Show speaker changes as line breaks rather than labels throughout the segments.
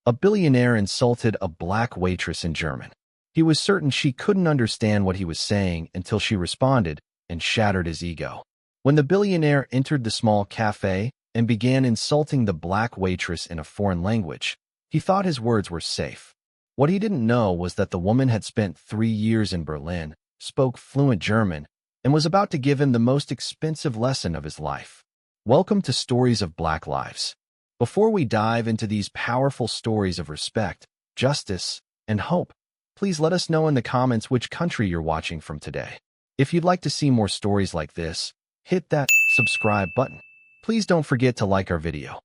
A billionaire insulted a black waitress in German. He was certain she couldn't understand what he was saying until she responded and shattered his ego. When the billionaire entered the small café and began insulting the black waitress in a foreign language, he thought his words were safe. What he didn't know was that the woman had spent 3 years in Berlin, spoke fluent German, and was about to give him the most expensive lesson of his life. Welcome to Stories of Black Lives. Before we dive into these powerful stories of respect, justice, and hope, please let us know in the comments which country you're watching from today. If you'd like to see more stories like this, hit that subscribe button. Please don't forget to like our video.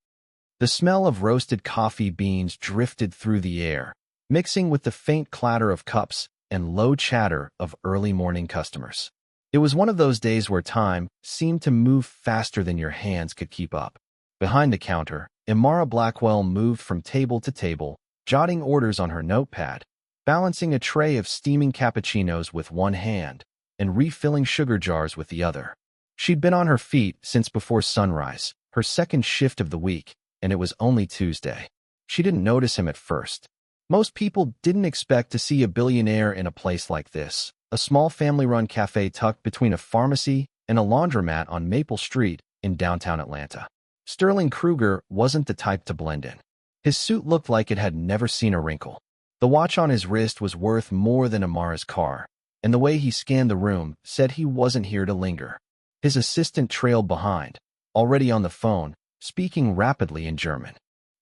The smell of roasted coffee beans drifted through the air, mixing with the faint clatter of cups and low chatter of early morning customers. It was one of those days where time seemed to move faster than your hands could keep up. Behind the counter, Imara Blackwell moved from table to table, jotting orders on her notepad, balancing a tray of steaming cappuccinos with one hand and refilling sugar jars with the other. She'd been on her feet since before sunrise, her second shift of the week, and it was only Tuesday. She didn't notice him at first. Most people didn't expect to see a billionaire in a place like this, a small family-run cafe tucked between a pharmacy and a laundromat on Maple Street in downtown Atlanta. Sterling Krueger wasn't the type to blend in. His suit looked like it had never seen a wrinkle. The watch on his wrist was worth more than Imara's car, and the way he scanned the room said he wasn't here to linger. His assistant trailed behind, already on the phone, speaking rapidly in German.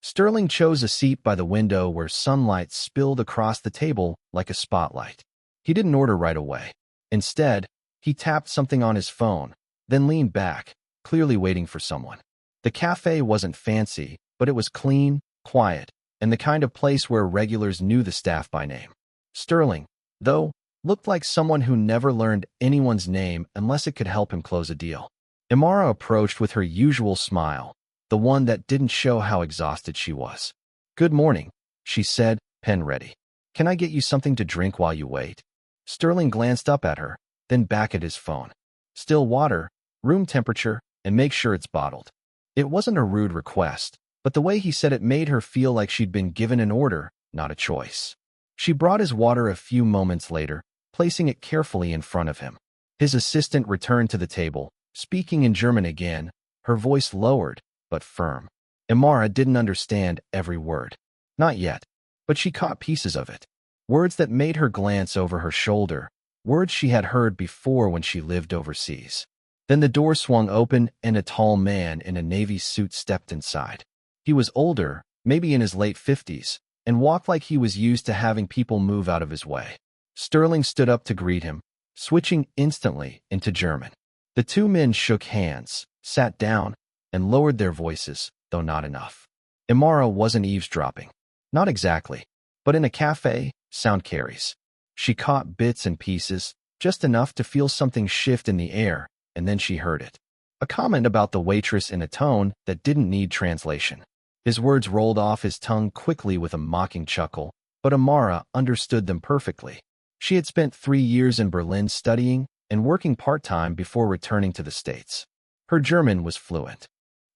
Sterling chose a seat by the window where sunlight spilled across the table like a spotlight. He didn't order right away. Instead, he tapped something on his phone, then leaned back, clearly waiting for someone. The cafe wasn't fancy, but it was clean, quiet, and the kind of place where regulars knew the staff by name. Sterling, though, looked like someone who never learned anyone's name unless it could help him close a deal. Imara approached with her usual smile, the one that didn't show how exhausted she was. "Good morning," she said, pen ready. "Can I get you something to drink while you wait?" Sterling glanced up at her, then back at his phone. "Still water, room temperature, and make sure it's bottled." It wasn't a rude request, but the way he said it made her feel like she'd been given an order, not a choice. She brought his water a few moments later, placing it carefully in front of him. His assistant returned to the table, speaking in German again, her voice lowered, but firm. Imara didn't understand every word. Not yet, but she caught pieces of it. Words that made her glance over her shoulder, words she had heard before when she lived overseas. Then the door swung open and a tall man in a navy suit stepped inside. He was older, maybe in his late 50s, and walked like he was used to having people move out of his way. Sterling stood up to greet him, switching instantly into German. The two men shook hands, sat down, and lowered their voices, though not enough. Imara wasn't eavesdropping. Not exactly. But in a cafe, sound carries. She caught bits and pieces, just enough to feel something shift in the air, and then she heard it. A comment about the waitress in a tone that didn't need translation. His words rolled off his tongue quickly with a mocking chuckle, but Imara understood them perfectly. She had spent 3 years in Berlin studying and working part-time before returning to the States. Her German was fluent.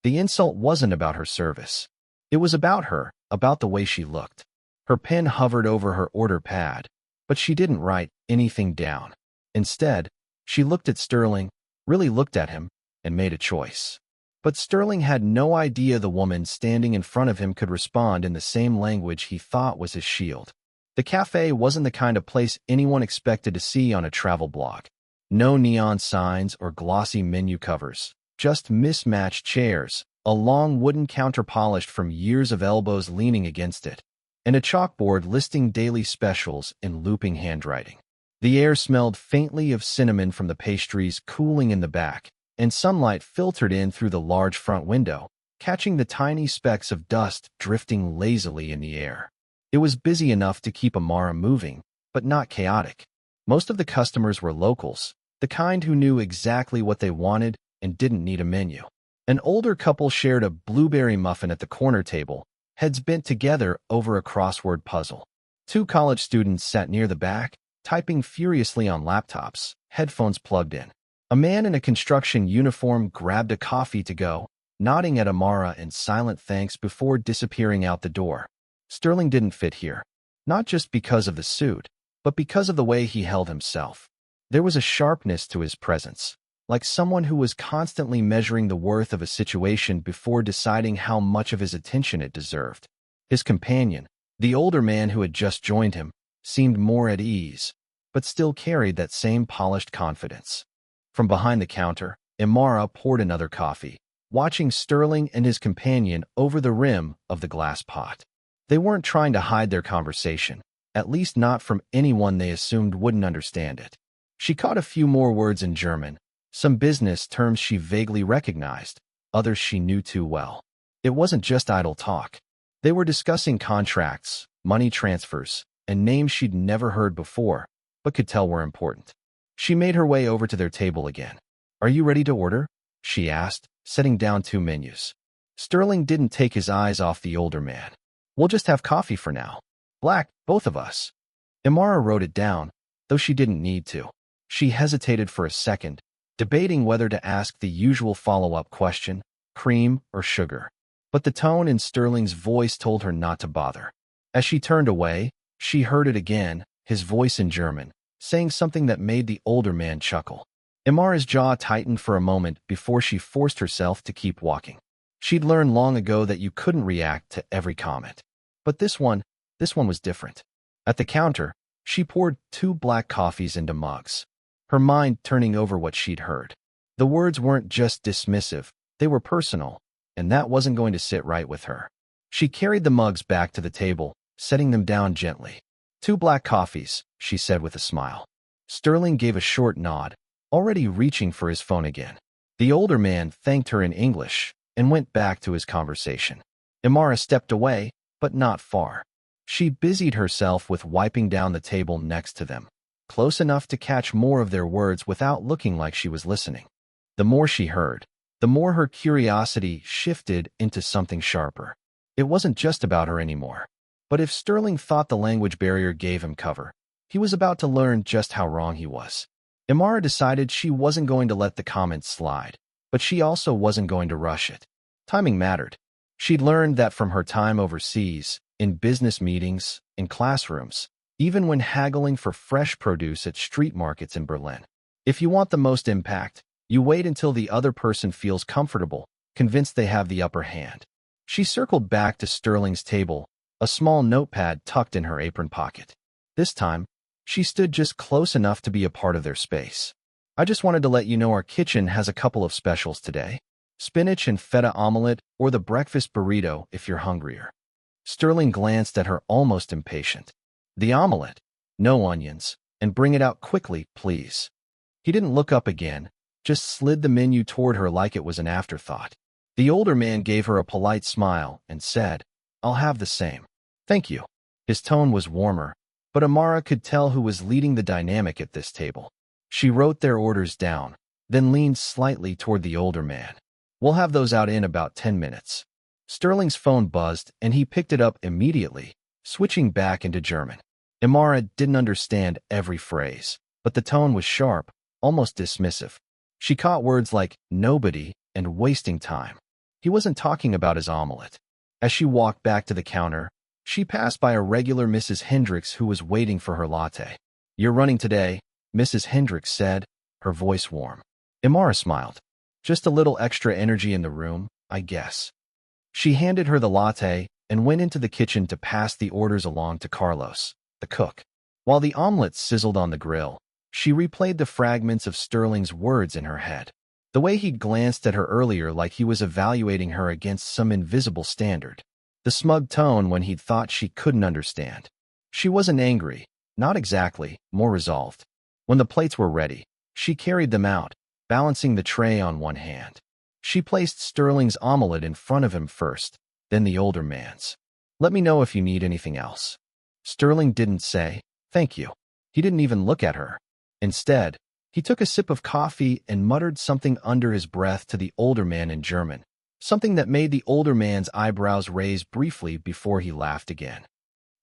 The insult wasn't about her service. It was about her, about the way she looked. Her pen hovered over her order pad, but she didn't write anything down. Instead, she looked at Sterling, really looked at him, and made a choice. But Sterling had no idea the woman standing in front of him could respond in the same language he thought was his shield. The cafe wasn't the kind of place anyone expected to see on a travel blog. No neon signs or glossy menu covers, just mismatched chairs, a long wooden counter polished from years of elbows leaning against it, and a chalkboard listing daily specials in looping handwriting. The air smelled faintly of cinnamon from the pastries cooling in the back, and sunlight filtered in through the large front window, catching the tiny specks of dust drifting lazily in the air. It was busy enough to keep Imara moving, but not chaotic. Most of the customers were locals, the kind who knew exactly what they wanted and didn't need a menu. An older couple shared a blueberry muffin at the corner table, heads bent together over a crossword puzzle. 2 college students sat near the back, typing furiously on laptops, headphones plugged in. A man in a construction uniform grabbed a coffee to go, nodding at Imara in silent thanks before disappearing out the door. Sterling didn't fit here. Not just because of the suit, but because of the way he held himself. There was a sharpness to his presence, like someone who was constantly measuring the worth of a situation before deciding how much of his attention it deserved. His companion, the older man who had just joined him, seemed more at ease, but still carried that same polished confidence. From behind the counter, Imara poured another coffee, watching Sterling and his companion over the rim of the glass pot. They weren't trying to hide their conversation, at least not from anyone they assumed wouldn't understand it. She caught a few more words in German, some business terms she vaguely recognized, others she knew too well. It wasn't just idle talk. They were discussing contracts, money transfers, and names she'd never heard before, but could tell were important. She made her way over to their table again. "Are you ready to order?" she asked, setting down 2 menus. Sterling didn't take his eyes off the older man. "We'll just have coffee for now. Black, both of us." Imara wrote it down, though she didn't need to. She hesitated for a second, debating whether to ask the usual follow-up question, cream or sugar. But the tone in Sterling's voice told her not to bother. As she turned away, she heard it again, his voice in German, saying something that made the older man chuckle. Imara's jaw tightened for a moment before she forced herself to keep walking. She'd learned long ago that you couldn't react to every comment. But this one was different. At the counter, she poured 2 black coffees into mugs, her mind turning over what she'd heard. The words weren't just dismissive, they were personal, and that wasn't going to sit right with her. She carried the mugs back to the table, setting them down gently. 2 black coffees, she said with a smile. Sterling gave a short nod, already reaching for his phone again. The older man thanked her in English and went back to his conversation. Imara stepped away, but not far. She busied herself with wiping down the table next to them, close enough to catch more of their words without looking like she was listening. The more she heard, the more her curiosity shifted into something sharper. It wasn't just about her anymore. But if Sterling thought the language barrier gave him cover, he was about to learn just how wrong he was. Imara decided she wasn't going to let the comments slide, but she also wasn't going to rush it. Timing mattered. She'd learned that from her time overseas, in business meetings, in classrooms, even when haggling for fresh produce at street markets in Berlin. If you want the most impact, you wait until the other person feels comfortable, convinced they have the upper hand. She circled back to Sterling's table, a small notepad tucked in her apron pocket. This time, she stood just close enough to be a part of their space. "I just wanted to let you know our kitchen has a couple of specials today. Spinach and feta omelette or the breakfast burrito if you're hungrier." Sterling glanced at her almost impatient. "The omelette. No onions. And bring it out quickly, please." He didn't look up again, just slid the menu toward her like it was an afterthought. The older man gave her a polite smile and said, "I'll have the same." "Thank you." His tone was warmer, but Imara could tell who was leading the dynamic at this table. She wrote their orders down, then leaned slightly toward the older man. "We'll have those out in about 10 minutes. Sterling's phone buzzed, and he picked it up immediately, switching back into German. Imara didn't understand every phrase, but the tone was sharp, almost dismissive. She caught words like nobody and wasting time. He wasn't talking about his omelette. As she walked back to the counter, she passed by a regular Mrs. Hendricks who was waiting for her latte. "You're running today," Mrs. Hendricks said, her voice warm. Imara smiled. "Just a little extra energy in the room, I guess." She handed her the latte and went into the kitchen to pass the orders along to Carlos, the cook. While the omelet sizzled on the grill, she replayed the fragments of Sterling's words in her head. The way he'd glanced at her earlier like he was evaluating her against some invisible standard. The smug tone when he'd thought she couldn't understand. She wasn't angry, not exactly, more resolved. When the plates were ready, she carried them out, balancing the tray on one hand. She placed Sterling's omelette in front of him first, then the older man's. "Let me know if you need anything else." Sterling didn't say, "Thank you." He didn't even look at her. Instead, he took a sip of coffee and muttered something under his breath to the older man in German, something that made the older man's eyebrows raise briefly before he laughed again.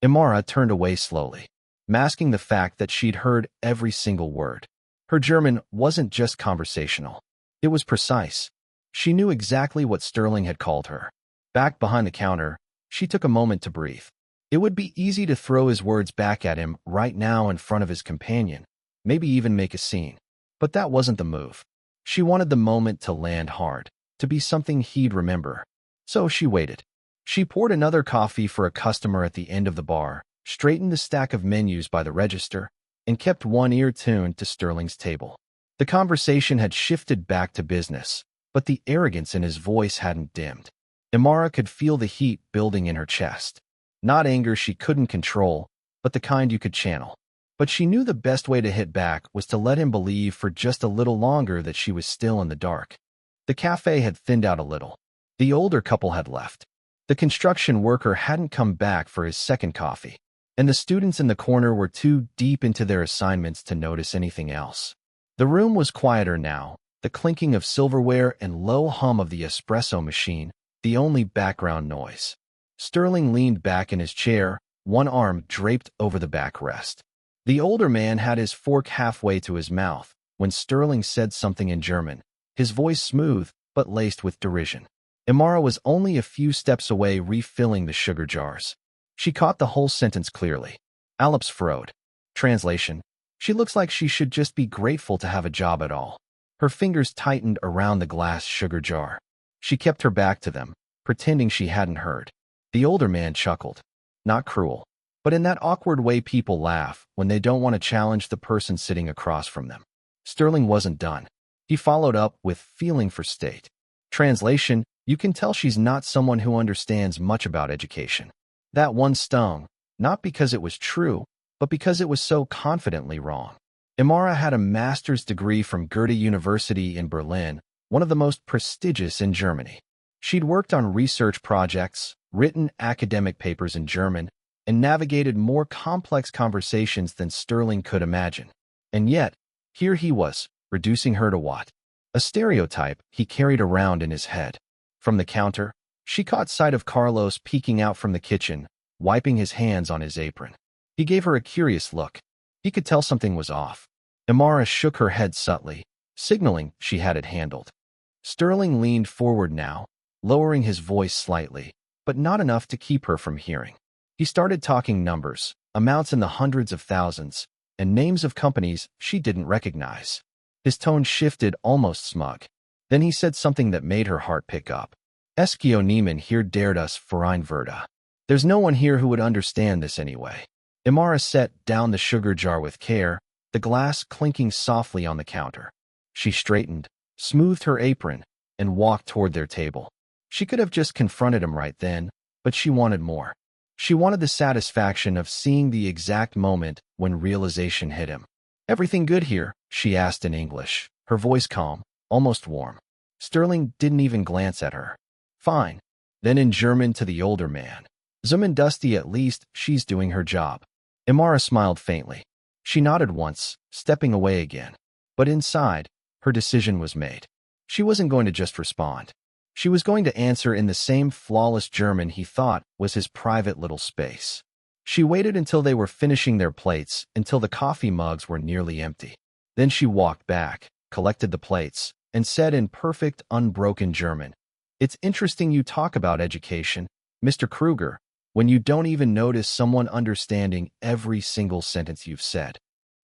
Imara turned away slowly, masking the fact that she'd heard every single word. Her German wasn't just conversational. It was precise. She knew exactly what Sterling had called her. Back behind the counter, she took a moment to breathe. It would be easy to throw his words back at him right now in front of his companion, maybe even make a scene. But that wasn't the move. She wanted the moment to land hard, to be something he'd remember. So she waited. She poured another coffee for a customer at the end of the bar, straightened the stack of menus by the register, and kept one ear tuned to Sterling's table. The conversation had shifted back to business, but the arrogance in his voice hadn't dimmed. Imara could feel the heat building in her chest. Not anger she couldn't control, but the kind you could channel. But she knew the best way to hit back was to let him believe for just a little longer that she was still in the dark. The cafe had thinned out a little. The older couple had left. The construction worker hadn't come back for his second coffee, and the students in the corner were too deep into their assignments to notice anything else. The room was quieter now, the clinking of silverware and low hum of the espresso machine, the only background noise. Sterling leaned back in his chair, one arm draped over the backrest. The older man had his fork halfway to his mouth when Sterling said something in German, his voice smooth but laced with derision. Imara was only a few steps away refilling the sugar jars. She caught the whole sentence clearly. Alps Frode. Translation: She looks like she should just be grateful to have a job at all. Her fingers tightened around the glass sugar jar. She kept her back to them, pretending she hadn't heard. The older man chuckled. Not cruel, but in that awkward way people laugh when they don't want to challenge the person sitting across from them. Sterling wasn't done. He followed up with feeling for state. Translation: You can tell she's not someone who understands much about education. That one stung, not because it was true, but because it was so confidently wrong. Imara had a master's degree from Goethe University in Berlin, one of the most prestigious in Germany. She'd worked on research projects, written academic papers in German, and navigated more complex conversations than Sterling could imagine. And yet, here he was, reducing her to what? A stereotype he carried around in his head. From the counter, she caught sight of Carlos peeking out from the kitchen, wiping his hands on his apron. He gave her a curious look. He could tell something was off. Imara shook her head subtly, signaling she had it handled. Sterling leaned forward now, lowering his voice slightly, but not enough to keep her from hearing. He started talking numbers, amounts in the hundreds of thousands, and names of companies she didn't recognize. His tone shifted, almost smug. Then he said something that made her heart pick up. Eskio Niemann hier dared us Verein Verda. There's no one here who would understand this anyway. Imara set down the sugar jar with care, the glass clinking softly on the counter. She straightened, smoothed her apron, and walked toward their table. She could have just confronted him right then, but she wanted more. She wanted the satisfaction of seeing the exact moment when realization hit him. Everything good here? She asked in English, her voice calm, almost warm. Sterling didn't even glance at her. Fine. Then in German to the older man. Zumindusty, at least she's doing her job. Imara smiled faintly. She nodded once, stepping away again. But inside, her decision was made. She wasn't going to just respond. She was going to answer in the same flawless German he thought was his private little space. She waited until they were finishing their plates, until the coffee mugs were nearly empty. Then she walked back, collected the plates, and said in perfect, unbroken German, "It's interesting you talk about education, Mr. Krueger, when you don't even notice someone understanding every single sentence you've said."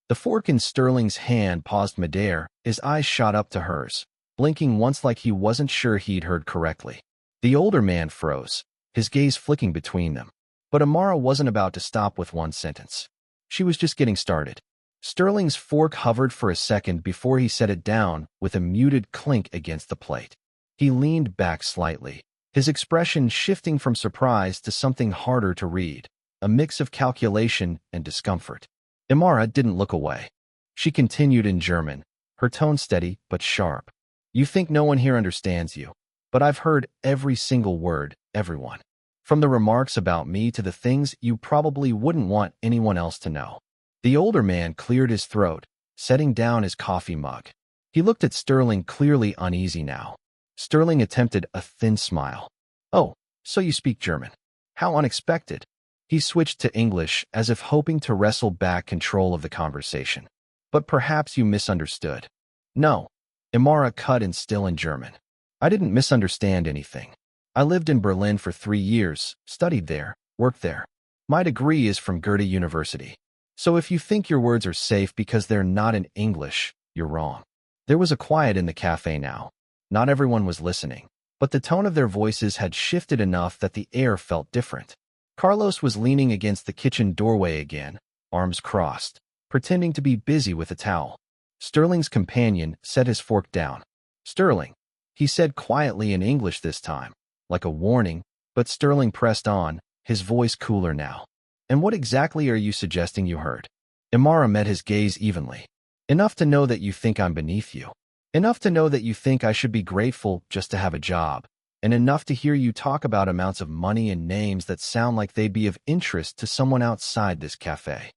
The fork in Sterling's hand paused midair, his eyes shot up to hers, blinking once like he wasn't sure he'd heard correctly. The older man froze, his gaze flicking between them. But Imara wasn't about to stop with one sentence. She was just getting started. Sterling's fork hovered for a second before he set it down with a muted clink against the plate. He leaned back slightly, his expression shifting from surprise to something harder to read, a mix of calculation and discomfort. Imara didn't look away. She continued in German, her tone steady but sharp. "You think no one here understands you, but I've heard every single word, everyone. From the remarks about me to the things you probably wouldn't want anyone else to know." The older man cleared his throat, setting down his coffee mug. He looked at Sterling, clearly uneasy now. Sterling attempted a thin smile. "Oh, so you speak German. How unexpected." He switched to English as if hoping to wrestle back control of the conversation. "But perhaps you misunderstood." "No." Imara cut in still in German. "I didn't misunderstand anything. I lived in Berlin for 3 years, studied there, worked there. My degree is from Goethe University. So if you think your words are safe because they're not in English, you're wrong. There was a quiet in the cafe now. Not everyone was listening, but the tone of their voices had shifted enough that the air felt different. Carlos was leaning against the kitchen doorway again, arms crossed, pretending to be busy with a towel. Sterling's companion set his fork down. "Sterling," he said quietly in English this time, like a warning, but Sterling pressed on, his voice cooler now. "And what exactly are you suggesting you heard?" Imara met his gaze evenly. "Enough to know that you think I'm beneath you. Enough to know that you think I should be grateful just to have a job. And enough to hear you talk about amounts of money and names that sound like they'd be of interest to someone outside this cafe."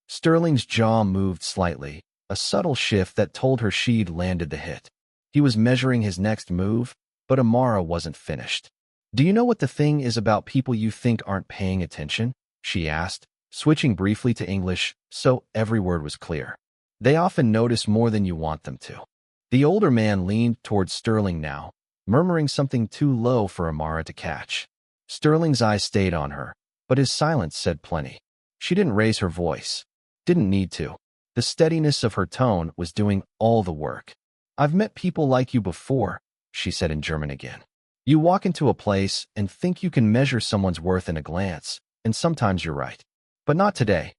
Sterling's jaw moved slightly, a subtle shift that told her she'd landed the hit. He was measuring his next move, but Imara wasn't finished. "Do you know what the thing is about people you think aren't paying attention?" she asked, switching briefly to English so every word was clear. "They often notice more than you want them to." The older man leaned towards Sterling now, murmuring something too low for Imara to catch. Sterling's eyes stayed on her, but his silence said plenty. She didn't raise her voice. Didn't need to. The steadiness of her tone was doing all the work. "I've met people like you before," she said in German again. "You walk into a place and think you can measure someone's worth in a glance, and sometimes you're right. But not today."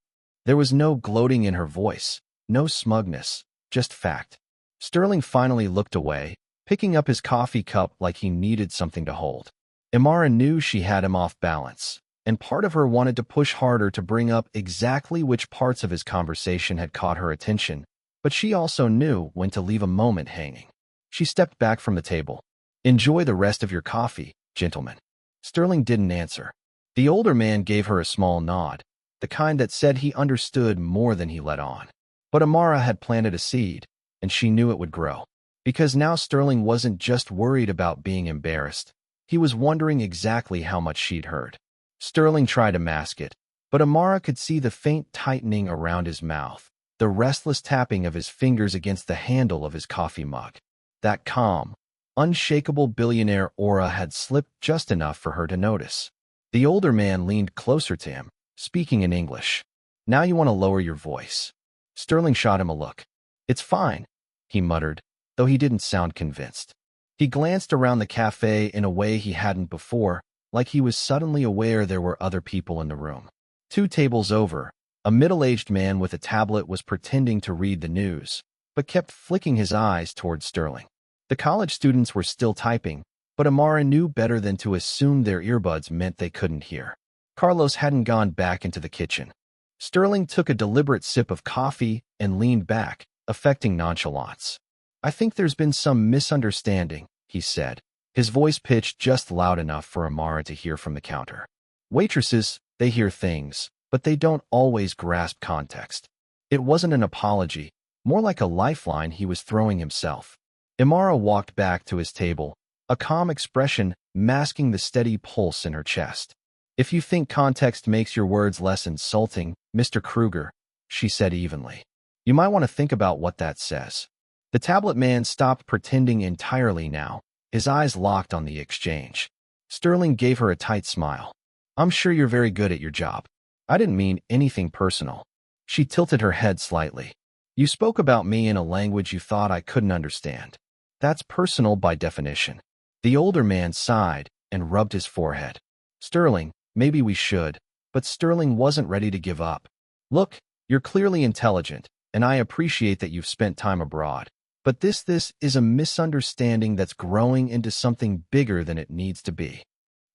There was no gloating in her voice, no smugness, just fact. Sterling finally looked away, picking up his coffee cup like he needed something to hold. Imara knew she had him off balance, and part of her wanted to push harder to bring up exactly which parts of his conversation had caught her attention, but she also knew when to leave a moment hanging. She stepped back from the table. "Enjoy the rest of your coffee, gentlemen." Sterling didn't answer. The older man gave her a small nod, the kind that said he understood more than he let on. But Imara had planted a seed, and she knew it would grow. Because now Sterling wasn't just worried about being embarrassed. He was wondering exactly how much she'd heard. Sterling tried to mask it, but Imara could see the faint tightening around his mouth, the restless tapping of his fingers against the handle of his coffee mug. That calm, unshakable billionaire aura had slipped just enough for her to notice. The older man leaned closer to him, speaking in English. "Now you want to lower your voice." Sterling shot him a look. "It's fine," he muttered, though he didn't sound convinced. He glanced around the cafe in a way he hadn't before, like he was suddenly aware there were other people in the room. 2 tables over, a middle-aged man with a tablet was pretending to read the news, but kept flicking his eyes towards Sterling. The college students were still typing, but Imara knew better than to assume their earbuds meant they couldn't hear. Carlos hadn't gone back into the kitchen. Sterling took a deliberate sip of coffee and leaned back, affecting nonchalance. "I think there's been some misunderstanding," he said, his voice pitched just loud enough for Imara to hear from the counter. "Waitresses, they hear things, but they don't always grasp context." It wasn't an apology, more like a lifeline he was throwing himself. Imara walked back to his table, a calm expression masking the steady pulse in her chest. "If you think context makes your words less insulting, Mr. Krueger," she said evenly, "you might want to think about what that says." The tablet man stopped pretending entirely now, his eyes locked on the exchange. Sterling gave her a tight smile. "I'm sure you're very good at your job. I didn't mean anything personal." She tilted her head slightly. "You spoke about me in a language you thought I couldn't understand. That's personal by definition." The older man sighed and rubbed his forehead. "Sterling, maybe we should," but Sterling wasn't ready to give up. "Look, you're clearly intelligent, and I appreciate that you've spent time abroad. But this is a misunderstanding that's growing into something bigger than it needs to be."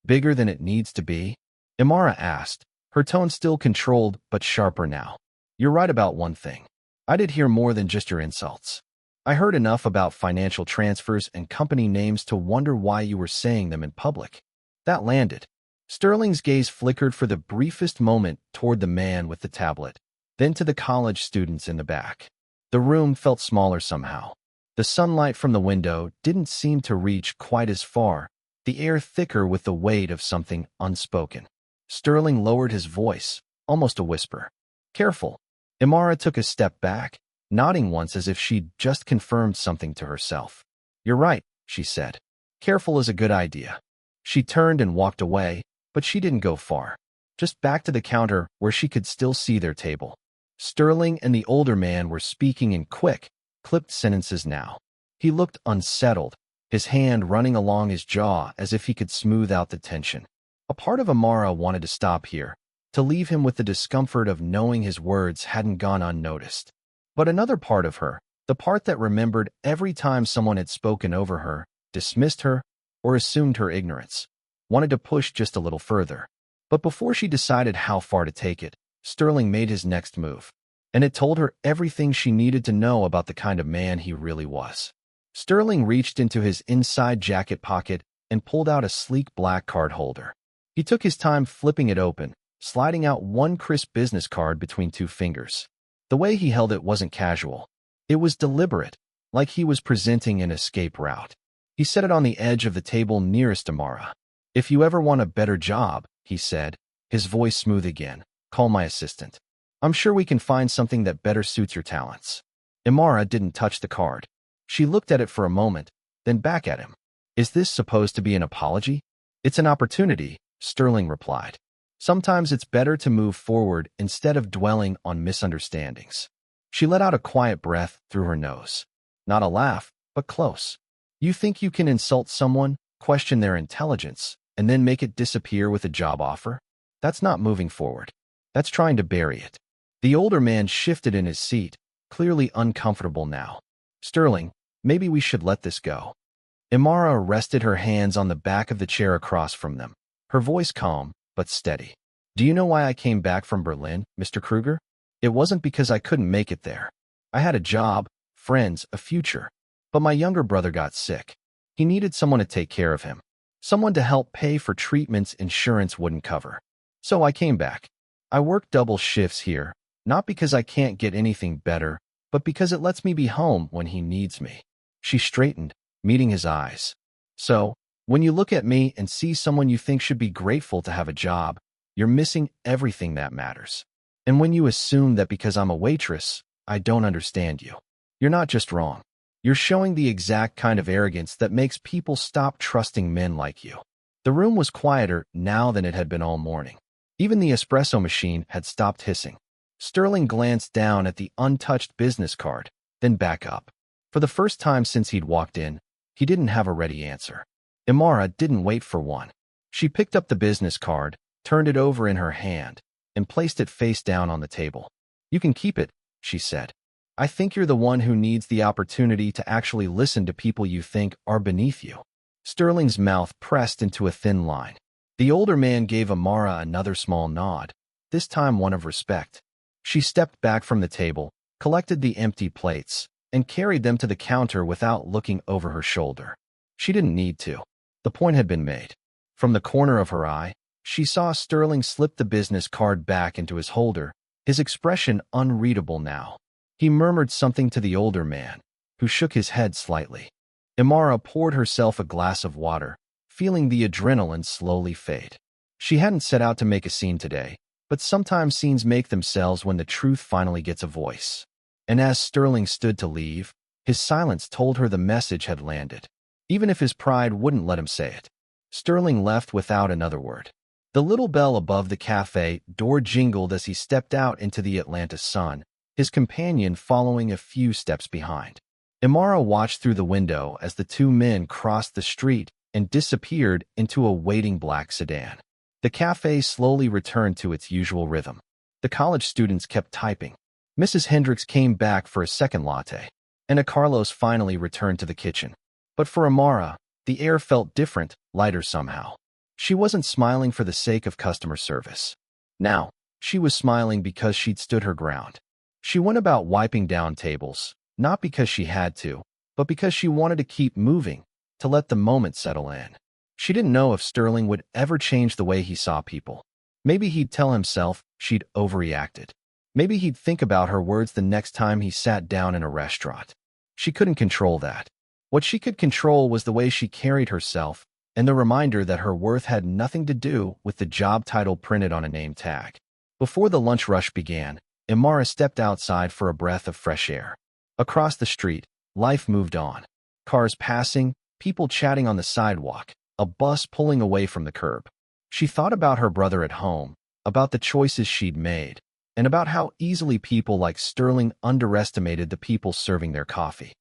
"Bigger than it needs to be?" Imara asked, her tone still controlled but sharper now. "You're right about one thing. I did hear more than just your insults. I heard enough about financial transfers and company names to wonder why you were saying them in public." That landed. Sterling's gaze flickered for the briefest moment toward the man with the tablet, then to the college students in the back. The room felt smaller somehow. The sunlight from the window didn't seem to reach quite as far, the air thicker with the weight of something unspoken. Sterling lowered his voice, almost a whisper. "Careful." Imara took a step back, nodding once as if she'd just confirmed something to herself. "You're right," she said. "Careful is a good idea." She turned and walked away, but she didn't go far. just back to the counter where she could still see their table. Sterling and the older man were speaking in quick, clipped sentences now. He looked unsettled, his hand running along his jaw as if he could smooth out the tension. A part of Imara wanted to stop here, to leave him with the discomfort of knowing his words hadn't gone unnoticed. But another part of her, the part that remembered every time someone had spoken over her, dismissed her, or assumed her ignorance, wanted to push just a little further. But before she decided how far to take it, Sterling made his next move, and it told her everything she needed to know about the kind of man he really was. Sterling reached into his inside jacket pocket and pulled out a sleek black card holder. He took his time flipping it open, sliding out one crisp business card between two fingers. The way he held it wasn't casual. It was deliberate, like he was presenting an escape route. He set it on the edge of the table nearest Imara. "If you ever want a better job," he said, his voice smooth again, "call my assistant. I'm sure we can find something that better suits your talents." Imara didn't touch the card. She looked at it for a moment, then back at him. "Is this supposed to be an apology?" "It's an opportunity," Sterling replied. "Sometimes it's better to move forward instead of dwelling on misunderstandings." She let out a quiet breath through her nose. Not a laugh, but close. "You think you can insult someone, question their intelligence, and then make it disappear with a job offer? That's not moving forward. That's trying to bury it." The older man shifted in his seat, clearly uncomfortable now. "Sterling, maybe we should let this go." Imara rested her hands on the back of the chair across from them, her voice calm but steady. "Do you know why I came back from Berlin, Mr. Krueger? It wasn't because I couldn't make it there. I had a job, friends, a future. But my younger brother got sick. He needed someone to take care of him, someone to help pay for treatments insurance wouldn't cover. So I came back. I work double shifts here, not because I can't get anything better, but because it lets me be home when he needs me." She straightened, meeting his eyes. "So, when you look at me and see someone you think should be grateful to have a job, you're missing everything that matters. And when you assume that because I'm a waitress, I don't understand you, you're not just wrong. You're showing the exact kind of arrogance that makes people stop trusting men like you." The room was quieter now than it had been all morning. Even the espresso machine had stopped hissing. Sterling glanced down at the untouched business card, then back up. For the first time since he'd walked in, he didn't have a ready answer. Imara didn't wait for one. She picked up the business card, turned it over in her hand, and placed it face down on the table. "You can keep it," she said. "I think you're the one who needs the opportunity to actually listen to people you think are beneath you." Sterling's mouth pressed into a thin line. The older man gave Imara another small nod, this time one of respect. She stepped back from the table, collected the empty plates, and carried them to the counter without looking over her shoulder. She didn't need to. The point had been made. From the corner of her eye, she saw Sterling slip the business card back into his holder, his expression unreadable now. He murmured something to the older man, who shook his head slightly. Imara poured herself a glass of water, feeling the adrenaline slowly fade. She hadn't set out to make a scene today, but sometimes scenes make themselves when the truth finally gets a voice. And as Sterling stood to leave, his silence told her the message had landed, even if his pride wouldn't let him say it. Sterling left without another word. The little bell above the cafe door jingled as he stepped out into the Atlanta sun, his companion following a few steps behind. Imara watched through the window as the two men crossed the street and disappeared into a waiting black sedan. The cafe slowly returned to its usual rhythm. The college students kept typing. Mrs. Hendricks came back for a second latte, and Carlos finally returned to the kitchen. But for Imara, the air felt different, lighter somehow. She wasn't smiling for the sake of customer service. Now, she was smiling because she'd stood her ground. She went about wiping down tables, not because she had to, but because she wanted to keep moving, to let the moment settle in. She didn't know if Sterling would ever change the way he saw people. Maybe he'd tell himself she'd overreacted. Maybe he'd think about her words the next time he sat down in a restaurant. She couldn't control that. What she could control was the way she carried herself and the reminder that her worth had nothing to do with the job title printed on a name tag. Before the lunch rush began, Imara stepped outside for a breath of fresh air. Across the street, life moved on. Cars passing, people chatting on the sidewalk, a bus pulling away from the curb. She thought about her brother at home, about the choices she'd made, and about how easily people like Sterling underestimated the people serving their coffee.